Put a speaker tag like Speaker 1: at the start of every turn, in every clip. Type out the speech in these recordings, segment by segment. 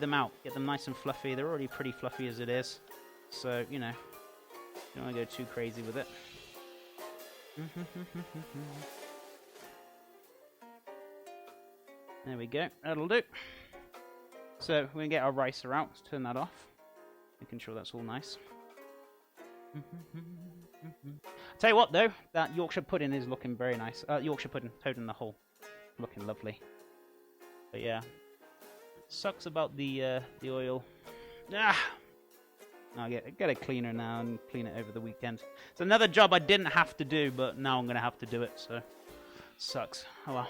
Speaker 1: them out, get them nice and fluffy. They're already pretty fluffy as it is, so you know, you don't want to go too crazy with it. There we go, that'll do. So we're gonna get our ricer out, let's turn that off, making sure that's all nice. Tell you what though, that Yorkshire pudding is looking very nice. Yorkshire pudding, toad in the hole, looking lovely. But yeah, sucks about the oil. I'll get a cleaner now and clean it over the weekend. It's another job I didn't have to do, but now I'm gonna have to do it. So sucks. Oh well.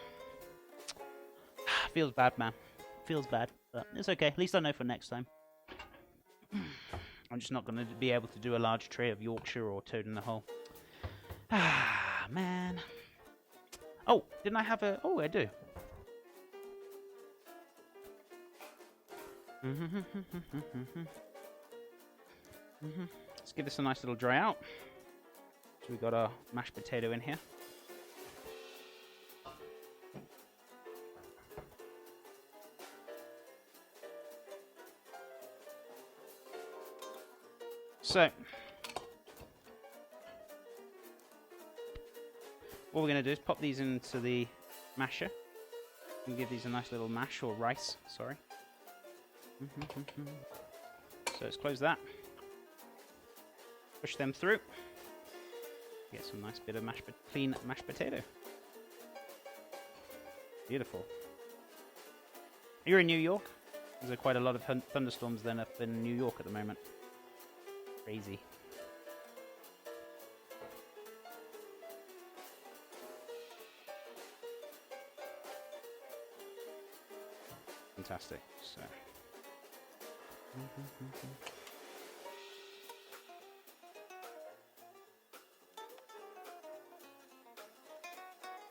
Speaker 1: Feels bad, man. Feels bad, but it's okay. At least I know for next time. I'm just not going to be able to do a large tray of Yorkshire or toad in the hole. Ah, man. Oh, didn't I have a... Oh, I do. Let's give this a nice little dry out. So we've got our mashed potato in here. So, what we're going to do is pop these into the masher and give these a nice little mash, or rice, sorry. So let's close that. Push them through. Get some nice bit of clean mashed potato. Beautiful. You're in New York? There's quite a lot of thunderstorms then up in New York at the moment. Crazy. Fantastic. So.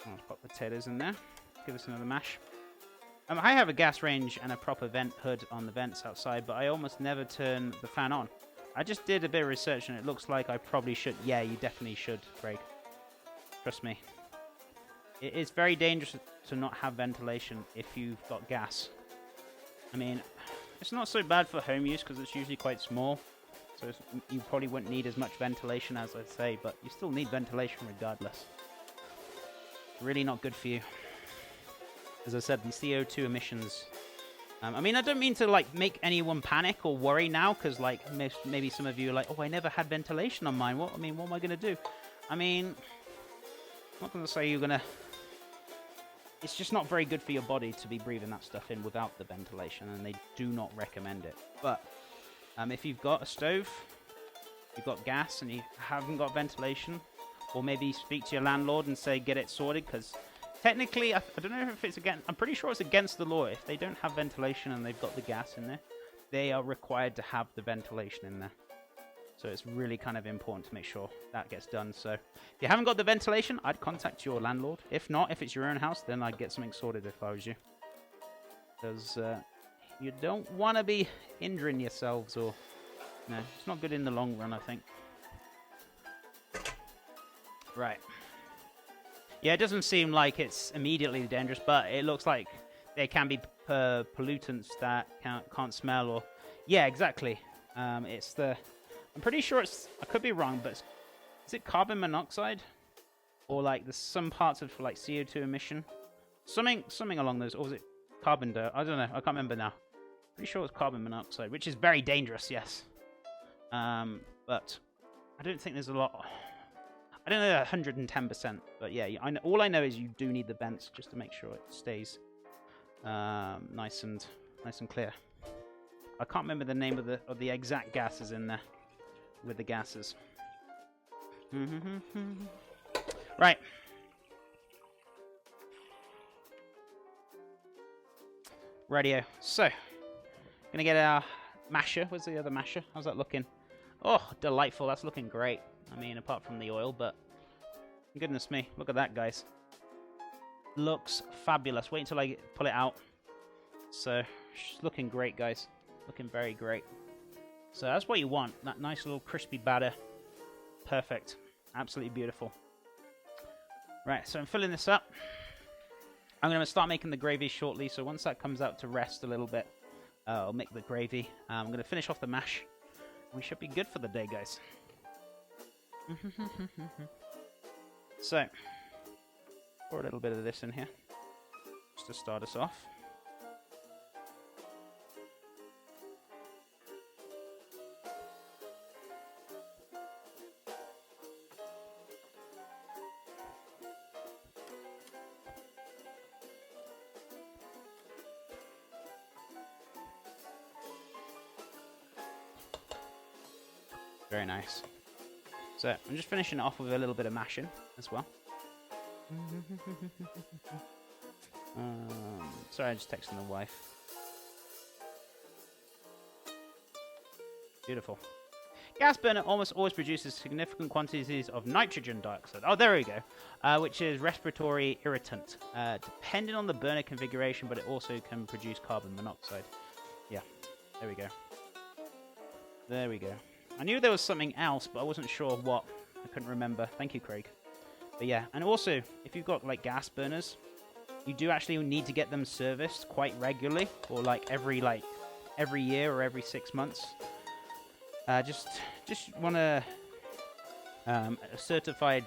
Speaker 1: Let's pop potatoes in there. Give us another mash. I have a gas range and a proper vent hood on the vents outside, but I almost never turn the fan on. I just did a bit of research and it looks like I probably should. Yeah, you definitely should, Greg. Trust me. It is very dangerous to not have ventilation if you've got gas. I mean, it's not so bad for home use because it's usually quite small. So you probably wouldn't need as much ventilation as I say, but you still need ventilation regardless. Really not good for you. As I said, the CO2 emissions... I mean, I don't mean to, like, make anyone panic or worry now, because, like, maybe some of you are like, oh, I never had ventilation on mine. What am I going to do? I mean, I'm not going to say you're going to... It's just not very good for your body to be breathing that stuff in without the ventilation, and they do not recommend it. But if you've got a stove, you've got gas, and you haven't got ventilation, or maybe speak to your landlord and say, get it sorted, because... Technically, I don't know if it's against... I'm pretty sure it's against the law. If they don't have ventilation and they've got the gas in there, they are required to have the ventilation in there. So it's really kind of important to make sure that gets done. So if you haven't got the ventilation, I'd contact your landlord. If not, if it's your own house, then I'd get something sorted if I was you. Because you don't want to be injuring yourselves or... No, it's not good in the long run, I think. Right. Yeah, it doesn't seem like it's immediately dangerous, but it looks like there can be pollutants that can't smell or... Yeah, exactly. It's the... I'm pretty sure it's... I could be wrong, but is it carbon monoxide? Or like there's some parts of like CO2 emission? Something along those... Or was it carbon dioxide? I don't know. I can't remember now. Pretty sure it's carbon monoxide, which is very dangerous, yes. But I don't think there's a lot... I don't know 110%, but yeah, all I know is you do need the vents just to make sure it stays nice and clear. I can't remember the name of the exact gases in there with the gases. Right. Radio. So, gonna get our masher. Where's the other masher? How's that looking? Oh, delightful. That's looking great. I mean, apart from the oil, but goodness me, look at that, guys. Looks fabulous. Wait until I pull it out. So, it's looking great, guys. Looking very great. So that's what you want. That nice little crispy batter. Perfect. Absolutely beautiful. Right, so I'm filling this up. I'm going to start making the gravy shortly, so once that comes out to rest a little bit, I'll make the gravy. I'm going to finish off the mash. We should be good for the day, guys. So, pour a little bit of this in here, just to start us off. Very nice. So, I'm just finishing it off with a little bit of mashing as well. Sorry, I just texted the wife. Beautiful. Gas burner almost always produces significant quantities of nitrogen dioxide. Oh, there we go. Which is respiratory irritant. Depending on the burner configuration, but it also can produce carbon monoxide. Yeah, there we go. There we go. I knew there was something else, but I wasn't sure what. I couldn't remember. Thank you, Craig. But yeah, and also, if you've got like gas burners, you do actually need to get them serviced quite regularly, or like every year or every 6 months. Just want a certified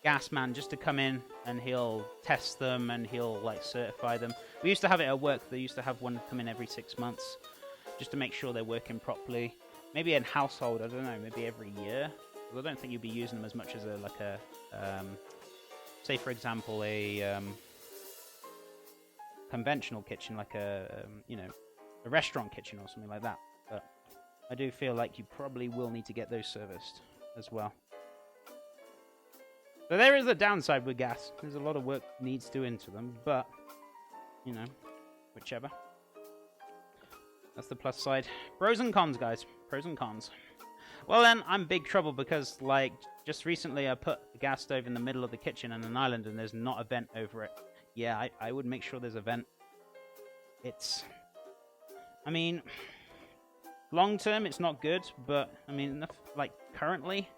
Speaker 1: gas man just to come in, and he'll test them and he'll like certify them. We used to have it at work. They used to have one come in every 6 months just to make sure they're working properly. Maybe in household, I don't know, maybe every year. I don't think you'd be using them as much as say for example, a conventional kitchen, like a restaurant kitchen or something like that. But I do feel like you probably will need to get those serviced as well. So there is a downside with gas. There's a lot of work needs doing to them, but whichever. That's the plus side. Pros and cons, guys. Pros and cons. Well then, I'm big trouble because, like, just recently I put a gas stove in the middle of the kitchen on an island and there's not a vent over it. Yeah, I would make sure there's a vent. I mean, long term it's not good, but, I mean, like, currently,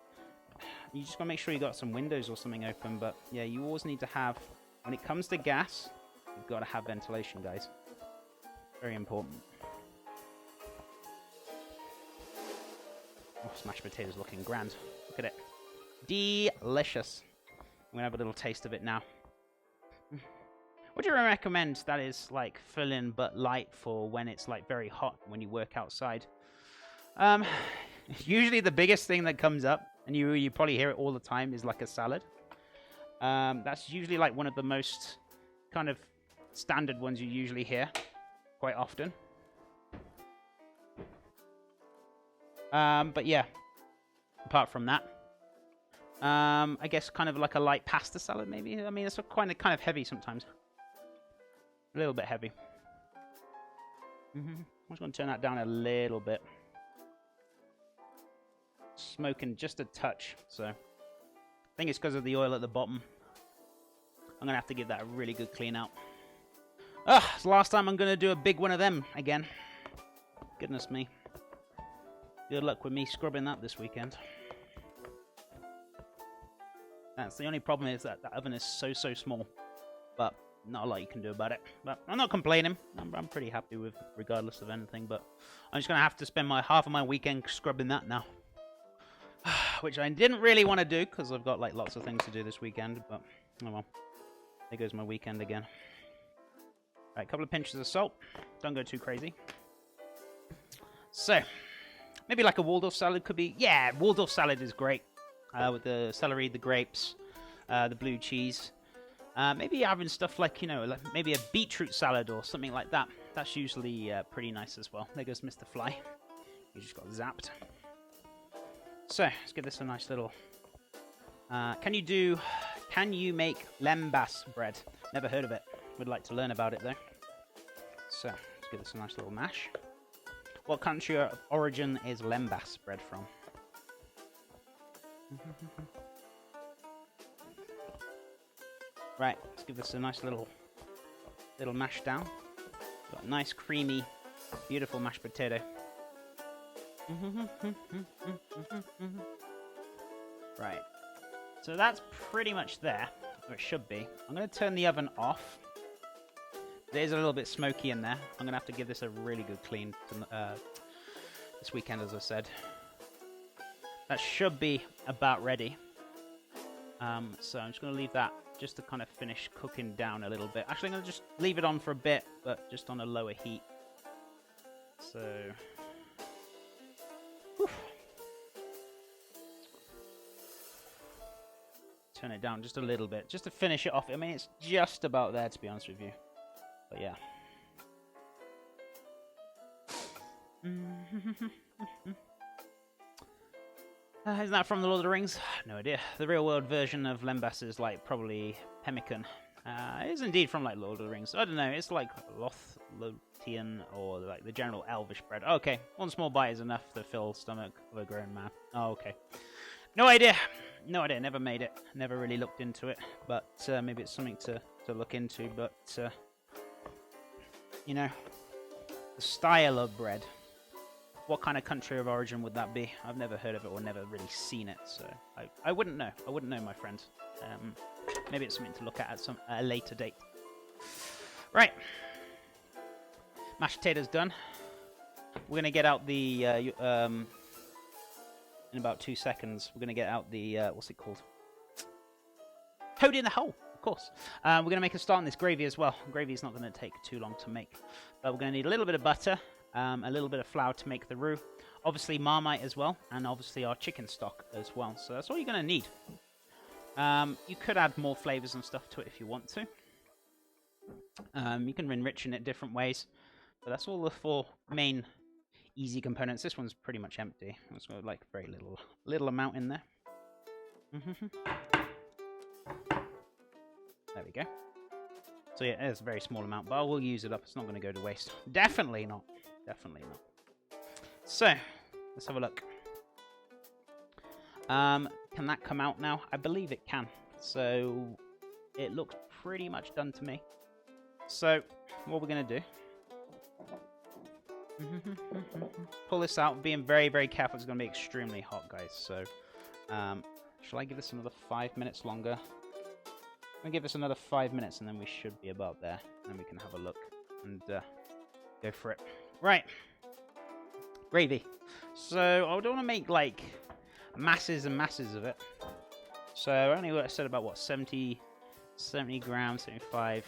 Speaker 1: you just gotta make sure you got some windows or something open, but, yeah, you always need to have, when it comes to gas, you've got to have ventilation, guys. Very important. Oh, smashed potatoes looking grand. Look at it. Delicious. I'm going to have a little taste of it now. What do you recommend that is, like, filling but light for when it's, like, very hot when you work outside? Usually the biggest thing that comes up, and you probably hear it all the time, is, like, a salad. That's usually, like, one of the most kind of standard ones you usually hear quite often. But yeah, apart from that, I guess kind of like a light pasta salad, maybe. I mean, it's kind of heavy sometimes. A little bit heavy. I'm just going to turn that down a little bit. Smoking just a touch, so I think it's because of the oil at the bottom. I'm going to have to give that a really good clean out. It's the last time I'm going to do a big one of them again. Goodness me. Good luck with me scrubbing that this weekend. That's the only problem, is that the oven is so small. But not a lot you can do about it. But I'm not complaining. I'm pretty happy with, regardless of anything. But I'm just going to have to spend half of my weekend scrubbing that now. Which I didn't really want to do, because I've got like lots of things to do this weekend. But oh well. There goes my weekend again. Alright, a couple of pinches of salt. Don't go too crazy. So, maybe like a Waldorf salad could be... Yeah, Waldorf salad is great. With the celery, the grapes, the blue cheese. Maybe having stuff like, like maybe a beetroot salad or something like that. That's usually pretty nice as well. There goes Mr. Fly. He just got zapped. So, let's give this a nice little... Can you make lembas bread? Never heard of it. Would like to learn about it though. So, let's give this a nice little mash. What country of origin is lembas bread from? Right, let's give this a nice little mash down. Got a nice, creamy, beautiful mashed potato. Right, so that's pretty much there, or it should be. I'm going to turn the oven off, It is a little bit smoky in there. I'm going to have to give this a really good clean this weekend, as I said. That should be about ready. So I'm just going to leave that just to kind of finish cooking down a little bit. Actually, I'm going to just leave it on for a bit, but just on a lower heat. So... whew. Turn it down just a little bit, just to finish it off. I mean, it's just about there, to be honest with you. But yeah. Isn't that from The Lord of the Rings? No idea. The real-world version of Lembas is like probably pemmican. It is indeed from like Lord of the Rings. I don't know. It's like Lothian or like the general Elvish bread. Okay, one small bite is enough to fill stomach of a grown man. Oh, okay. No idea. No idea. Never made it. Never really looked into it. But maybe it's something to look into. But you know, the style of bread. What kind of country of origin would that be? I've never heard of it or never really seen it, so I wouldn't know. I wouldn't know, my friend. Maybe it's something to look at a later date. Right. Mashed potatoes done. We're going to get out the... in about 2 seconds, we're going to get out the... what's it called? Toad in the hole, of course. We're going to make a start on this gravy as well. Gravy is not going to take too long to make. But we're going to need a little bit of butter. A little bit of flour to make the roux, obviously Marmite as well, and obviously our chicken stock as well. So that's all you're going to need. You could add more flavors and stuff to it if you want to. You can enrich in it different ways, but that's all the 4 main easy components. This one's pretty much empty. It's got like very little amount in there. There we go. So yeah, it's a very small amount, but I will use it up. It's not going to go to waste. Definitely not. Definitely not. So, let's have a look. Can that come out now? I believe it can. So, it looks pretty much done to me. So, what we're going to do... pull this out. Being very, very careful. It's going to be extremely hot, guys. So, shall I give this another 5 minutes longer? I'm going to give this another 5 minutes, and then we should be about there. And we can have a look and go for it. Right. Gravy. So, I don't want to make, like, masses and masses of it. So, only what I said about, what, 70 grams, 75.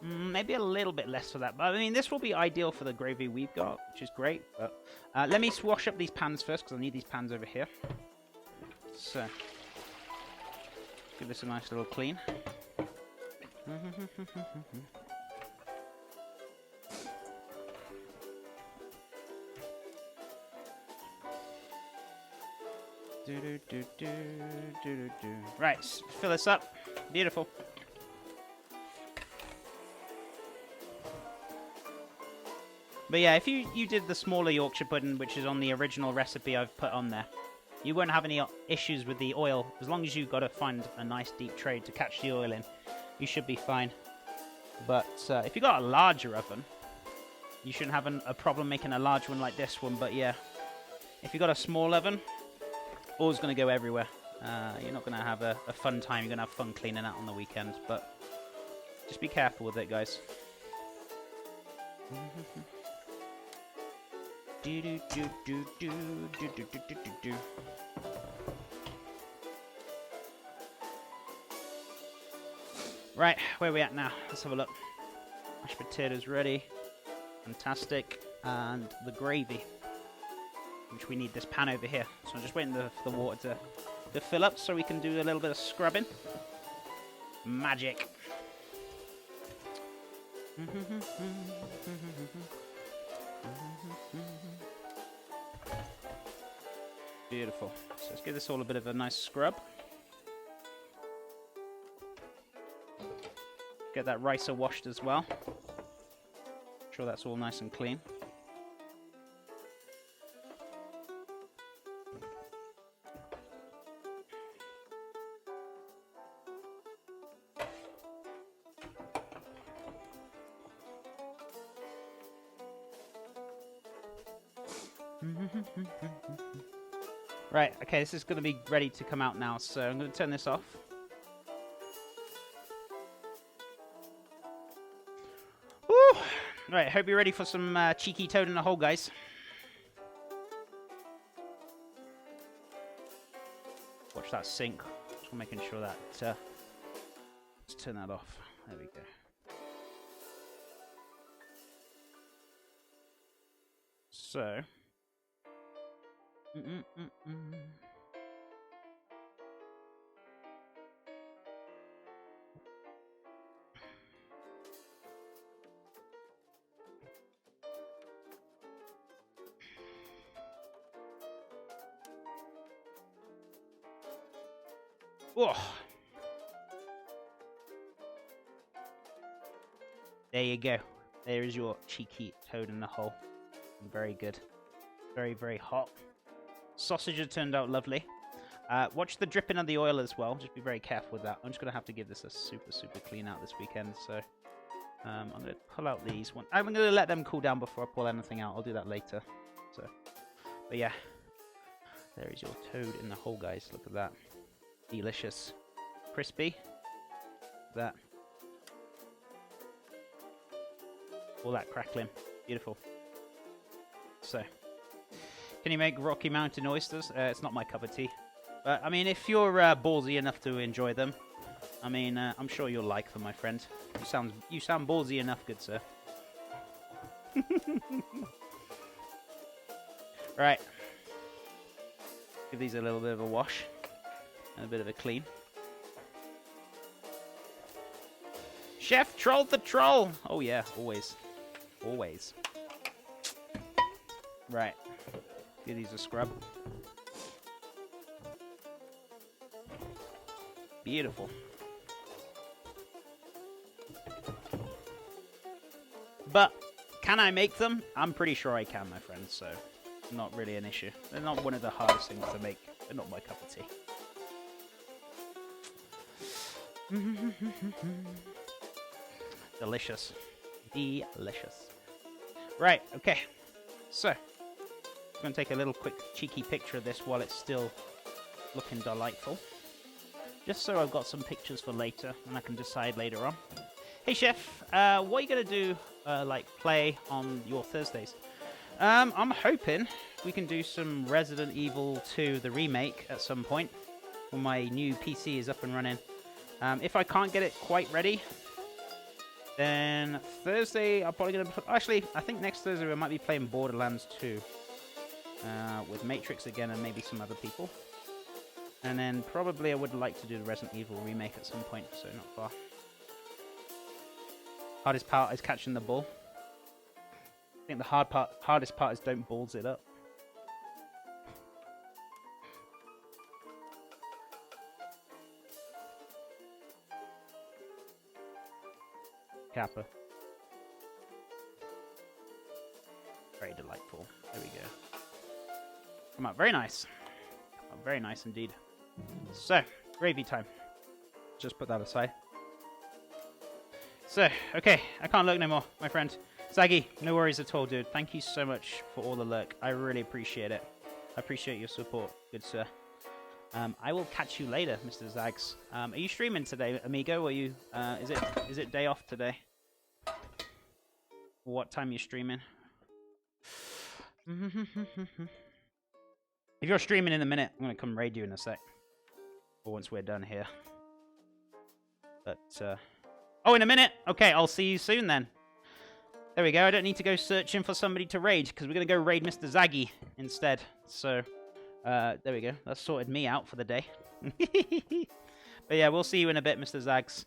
Speaker 1: Maybe a little bit less for that. But, I mean, this will be ideal for the gravy we've got, which is great. But let me wash up these pans first, because I need these pans over here. So, give this a nice little clean. Right, fill this up. Beautiful. But yeah, if you did the smaller Yorkshire pudding, which is on the original recipe I've put on there, you won't have any issues with the oil. As long as you've got to find a nice deep tray to catch the oil in, you should be fine. But if you've got a larger oven, you shouldn't have a problem making a large one like this one. But yeah, if you've got a small oven, oil's going to go everywhere. You're not going to have a fun time. You're going to have fun cleaning out on the weekend. But just be careful with it, guys. Right, where are we at now? Let's have a look. Mashed potatoes ready. Fantastic. And the gravy, which we need this pan over here. So I'm just waiting for the water to fill up so we can do a little bit of scrubbing. Magic. Beautiful. So let's give this all a bit of a nice scrub. Get that ricer washed as well. Make sure that's all nice and clean. Right, okay, this is going to be ready to come out now, so I'm going to turn this off. Right, hope you're ready for some cheeky toad in the hole, guys. Watch that sink. Just making sure that... let's turn that off. There we go. So... Oh. There you go. There is your cheeky toad in the hole. Very good. Very, very hot. Sausage has turned out lovely. Watch the dripping of the oil as well. Just be very careful with that. I'm just going to have to give this a super, super clean out this weekend. So I'm going to pull out these ones. I'm going to let them cool down before I pull anything out. I'll do that later. So, but yeah. There is your toad in the hole, guys. Look at that. Delicious. Crispy. That. All that crackling. Beautiful. So, can you make Rocky Mountain oysters? It's not my cup of tea. But, I mean, if you're ballsy enough to enjoy them, I mean, I'm sure you'll like them, my friend. You sound ballsy enough, good sir. Right. Give these a little bit of a wash. And a bit of a clean. Chef trolled the troll! Oh yeah, always. Always. Right. Give these a scrub. Beautiful. But, can I make them? I'm pretty sure I can, my friend, so not really an issue. They're not one of the hardest things to make. They're not my cup of tea. Delicious. Delicious. Right, okay. So, I'm going to take a little quick cheeky picture of this while it's still looking delightful. Just so I've got some pictures for later, and I can decide later on. Hey, Chef, what are you going to do, like, play on your Thursdays? I'm hoping we can do some Resident Evil 2, the remake, at some point, when my new PC is up and running. If I can't get it quite ready, then Thursday I'm probably going to... Actually, I think next Thursday we might be playing Borderlands 2. With Matrix again and maybe some other people. And then probably I would like to do the Resident Evil remake at some point, so not far. Hardest part is catching the ball. I think the hardest part is don't balls it up. Kappa. Very delightful. There we go. Come on, very nice. Oh, very nice indeed. So, gravy time. Just put that aside. So, okay, I can't look no more, my friend. Zaggy, no worries at all, dude. Thank you so much for all the lurk. I really appreciate it. I appreciate your support, good sir. I will catch you later, Mr. Zags. Are you streaming today, amigo? Are you? Is it day off today? What time you streaming? If you're streaming in a minute, I'm gonna come raid you in a sec. Or once we're done here. But oh, in a minute. Okay, I'll see you soon then. There we go. I don't need to go searching for somebody to raid because we're gonna go raid Mr. Zaggy instead. So. There we go. That's sorted me out for the day. But yeah, we'll see you in a bit, Mr. Zags.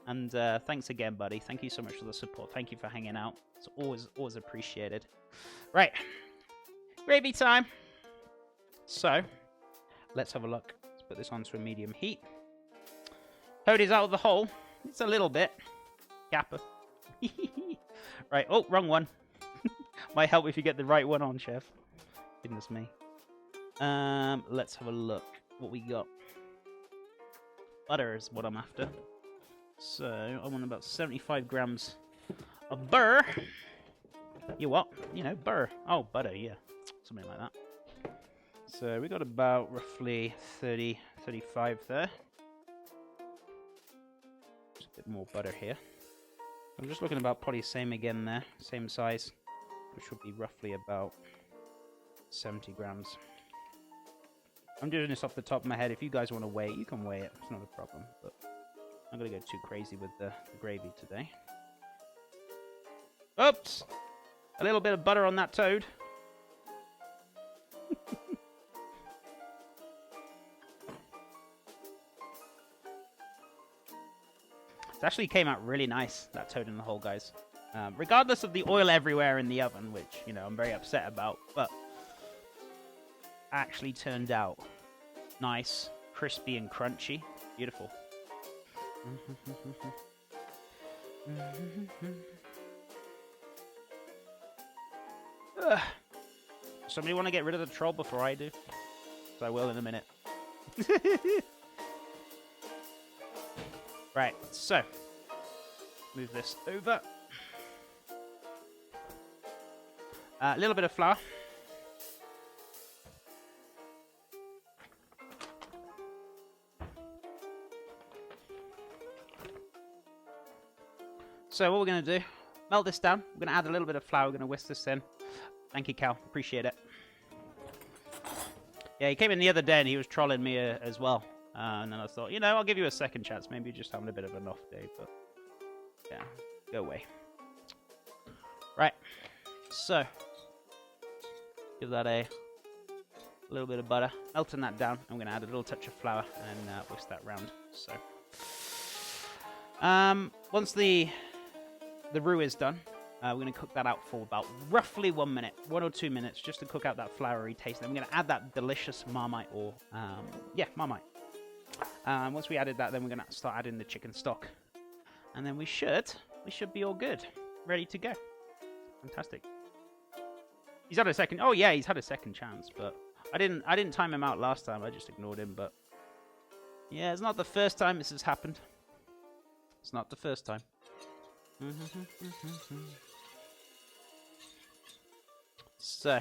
Speaker 1: And thanks again, buddy. Thank you so much for the support. Thank you for hanging out. It's always appreciated. Right. Gravy time. So, let's have a look. Let's put this onto a medium heat. Cody's out of the hole. It's a little bit. Kappa. Right. Oh, wrong one. Might help if you get the right one on, Chef. Goodness me. Let's have a look what we got. Butter is what I'm after. So, I want about 75 grams of butter. You what? You know, butter. Oh, butter, yeah. Something like that. So, we got about roughly 30, 35 there. Just a bit more butter here. I'm just looking about probably same again there, same size, which would be roughly about 70 grams. I'm doing this off the top of my head. If you guys want to weigh it, you can weigh it. It's not a problem. But I'm going to go too crazy with the gravy today. Oops! A little bit of butter on that toad. It actually came out really nice, that toad in the hole, guys. Regardless of the oil everywhere in the oven, which, you know, I'm very upset about, but actually turned out nice, crispy and crunchy. Beautiful. Somebody want to get rid of the troll before I do? So I will in a minute. Right, so move this over. A little bit of flour. So what we're going to do, melt this down. We're going to add a little bit of flour. We're going to whisk this in. Thank you, Cal. Appreciate it. Yeah, he came in the other day and he was trolling me as well. And then I thought, you know, I'll give you a second chance. Maybe you're just having a bit of an off day, but yeah, go away. Right, so give that a little bit of butter, melting that down. I'm going to add a little touch of flour and whisk that round. So once the roux is done, we're going to cook that out for about roughly 1 minute, 1 or 2 minutes, just to cook out that floury taste. Then we're going to add that delicious Marmite or, Marmite. Once we added that, then we're going to start adding the chicken stock. And then we should be all good. Ready to go. Fantastic. He's had a second... Oh, yeah, he's had a second chance, but I didn't time him out last time. I just ignored him, but... Yeah, it's not the first time this has happened. It's not the first time. So...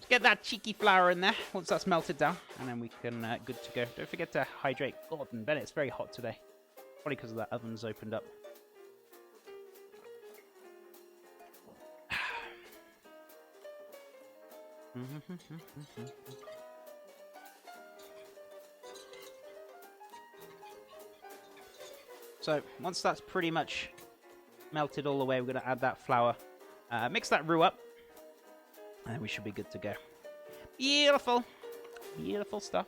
Speaker 1: get that cheeky flour in there once that's melted down, and then we can good to go. Don't forget to hydrate. Gordon Bennett, it's very hot today. Probably because of that oven's opened up. So once that's pretty much melted all the way, we're going to add that flour, mix that roux up. And we should be good to go. Beautiful. Beautiful stuff.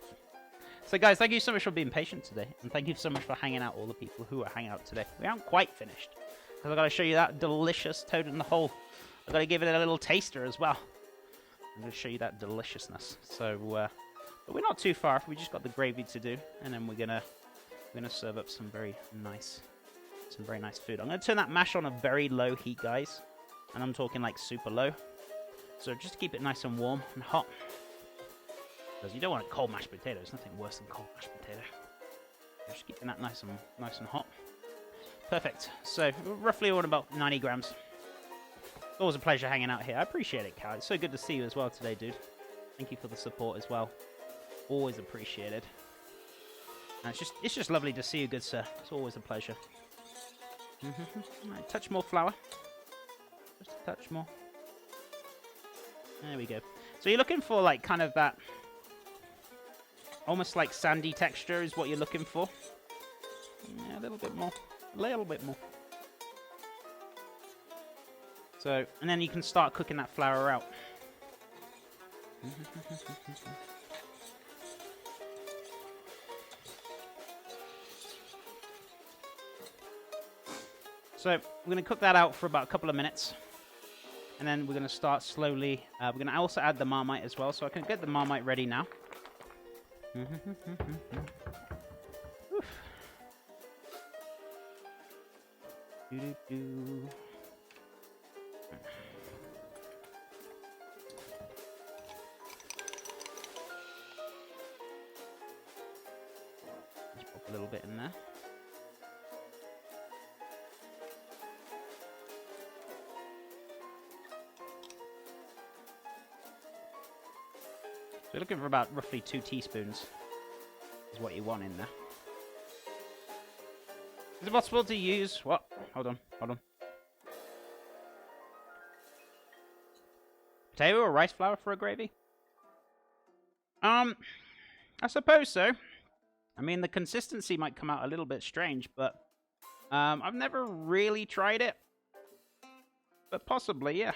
Speaker 1: So guys, thank you so much for being patient today. And thank you so much for hanging out, all the people who are hanging out today. We aren't quite finished. Because I've got to show you that delicious toad in the hole. I've got to give it a little taster as well. I'm going to show you that deliciousness. So, but we're not too far. We just got the gravy to do. And then we're gonna serve up some very nice food. I'm going to turn that mash on a very low heat, guys. And I'm talking like super low. So just to keep it nice and warm and hot. Because you don't want a cold mashed potato. There's nothing worse than cold mashed potato. Just keeping that nice and hot. Perfect. So roughly on about 90 grams. Always a pleasure hanging out here. I appreciate it, Cal. It's so good to see you as well today, dude. Thank you for the support as well. Always appreciated. And it's just lovely to see you, good sir. It's always a pleasure. Right, touch more flour. Just a touch more. There we go. So you're looking for like kind of that almost like sandy texture is what you're looking for. Yeah, a little bit more. A little bit more. So, and then you can start cooking that flour out. So we're going to cook that out for about a couple of minutes. And then we're going to start slowly. We're going to also add the Marmite as well. So I can get the Marmite ready now. Doo-doo-doo. Just pop a little bit in there. So you're looking for about roughly 2 teaspoons is what you want in there. Is it possible to use... What? Hold on. Potato or rice flour for a gravy? I suppose so. I mean, the consistency might come out a little bit strange, but I've never really tried it. But possibly, yeah.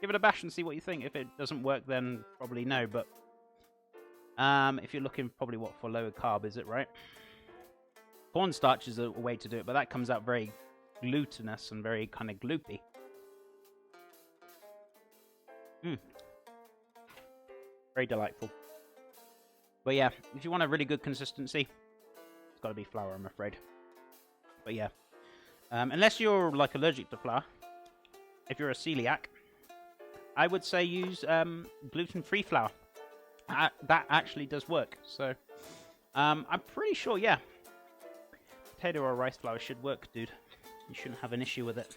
Speaker 1: Give it a bash and see what you think. If it doesn't work, then probably no, but if you're looking probably what for lower carb, is it, right? Cornstarch is a way to do it, but that comes out very glutinous and very kind of gloopy. Very delightful. But yeah, if you want a really good consistency, it's got to be flour, I'm afraid. But yeah, unless you're like allergic to flour, if you're a celiac, I would say use gluten-free flour. That actually does work. So I'm pretty sure, yeah, potato or rice flour should work, dude. You shouldn't have an issue with it.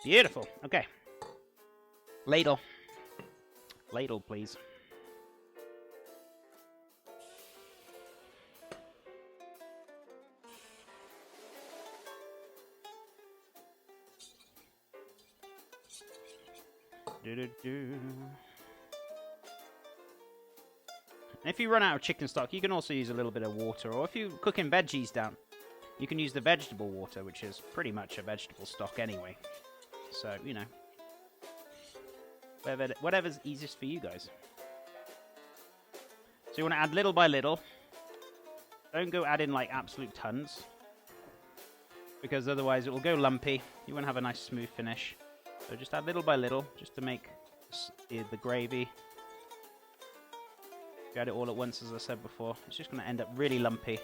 Speaker 1: Beautiful. Okay. Ladle. Ladle, please. And if you run out of chicken stock, you can also use a little bit of water, or if you're cooking veggies down, you can use the vegetable water, which is pretty much a vegetable stock anyway. So, you know, whatever's easiest for you guys. So you want to add little by little. Don't go adding like absolute tons, because otherwise it will go lumpy. You won't have a nice smooth finish. So just add little by little, just to make the gravy. If you add it all at once, as I said before, it's just going to end up really lumpy.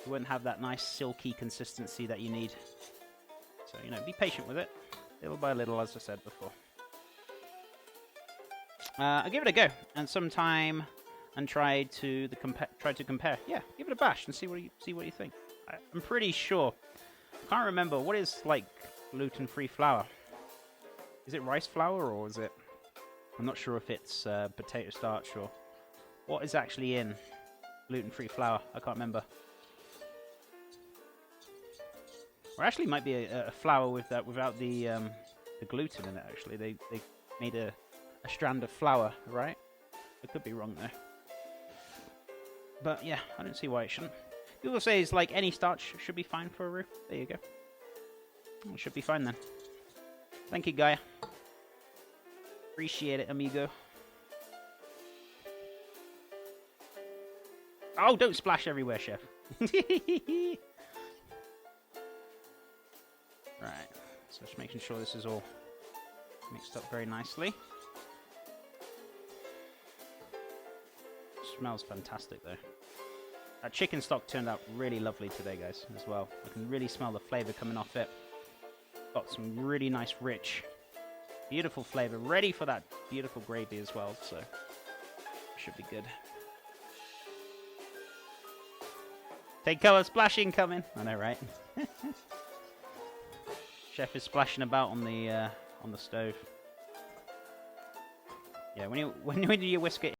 Speaker 1: You won't have that nice silky consistency that you need. So, you know, be patient with it. Little by little, as I said before. I'll give it a go, and sometime, and try to compare. Yeah, give it a bash and see what you think. I'm pretty sure. I can't remember what is like gluten-free flour. Is it rice flour or is it? I'm not sure if it's potato starch or what is actually in gluten-free flour. I can't remember. Or actually, might be a flour with that without the gluten in it. Actually, they made a strand of flour, right? I could be wrong there. But yeah, I don't see why it shouldn't. People say it's like any starch should be fine for a roux. There you go. It should be fine then. Thank you, Gaia. Appreciate it, amigo. Oh, don't splash everywhere, chef. Right. So just making sure this is all mixed up very nicely. Smells fantastic, though. That chicken stock turned out really lovely today, guys, as well. I can really smell the flavour coming off it. Got some really nice, rich, beautiful flavour. Ready for that beautiful gravy as well, so should be good. Take cover, splashing coming. I know, right? Chef is splashing about on the stove. Yeah, when you whisk it